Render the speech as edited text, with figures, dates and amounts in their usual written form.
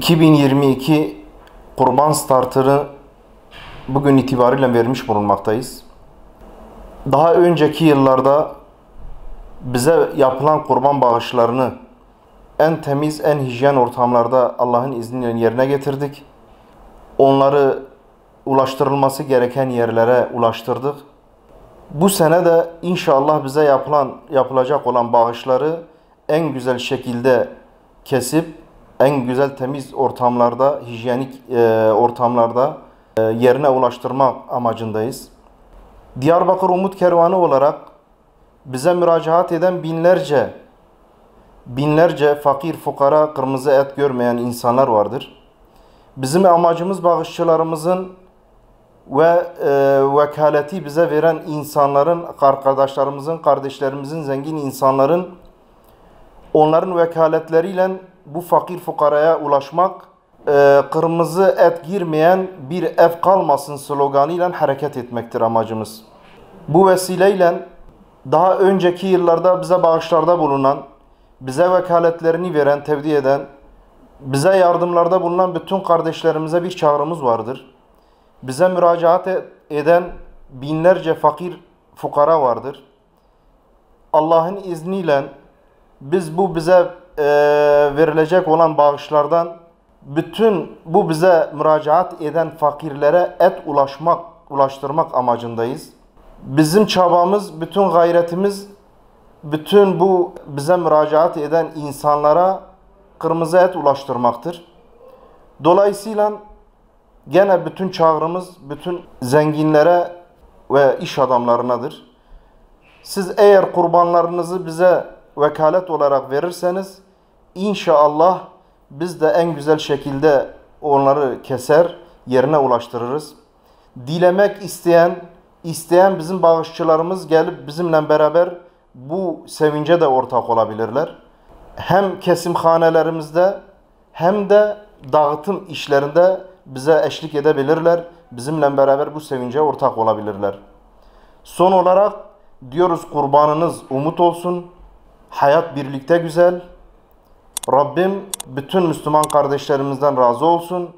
2022 Kurban Starter'ı bugün itibariyle vermiş bulunmaktayız. Daha önceki yıllarda bize yapılan kurban bağışlarını en temiz, en hijyen ortamlarda Allah'ın izniyle yerine getirdik. Onları ulaştırılması gereken yerlere ulaştırdık. Bu sene de inşallah bize yapılacak olan bağışları en güzel şekilde kesip en güzel temiz ortamlarda, hijyenik ortamlarda yerine ulaştırma amacındayız. Diyarbakır Umut Kervanı olarak bize müracaat eden binlerce fakir, fukara, kırmızı et görmeyen insanlar vardır. Bizim amacımız bağışçılarımızın ve vekaleti bize veren insanların, arkadaşlarımızın, kardeşlerimizin, zengin insanların onların vekaletleriyle bu fakir fukaraya ulaşmak, kırmızı et girmeyen bir ev kalmasın sloganıyla hareket etmektir amacımız. Bu vesileyle daha önceki yıllarda bize bağışlarda bulunan, bize vekaletlerini veren, tevdi eden, bize yardımlarda bulunan bütün kardeşlerimize bir çağrımız vardır. Bize müracaat eden binlerce fakir fukara vardır. Allah'ın izniyle biz bu bize verilecek olan bağışlardan bütün bu bize müracaat eden fakirlere et ulaştırmak amacındayız. Bizim çabamız, bütün gayretimiz, bütün bu bize müracaat eden insanlara kırmızı et ulaştırmaktır. Dolayısıyla gene bütün çağrımız bütün zenginlere ve iş adamlarınadır. Siz eğer kurbanlarınızı bize vekalet olarak verirseniz inşallah biz de en güzel şekilde onları keser, yerine ulaştırırız. Dilemek isteyen bizim bağışçılarımız gelip bizimle beraber bu sevince de ortak olabilirler. Hem kesimhanelerimizde hem de dağıtım işlerinde bize eşlik edebilirler. Bizimle beraber bu sevince ortak olabilirler. Son olarak diyoruz kurbanınız umut olsun. Hayat birlikte güzel. Rabbim bütün Müslüman kardeşlerimizden razı olsun.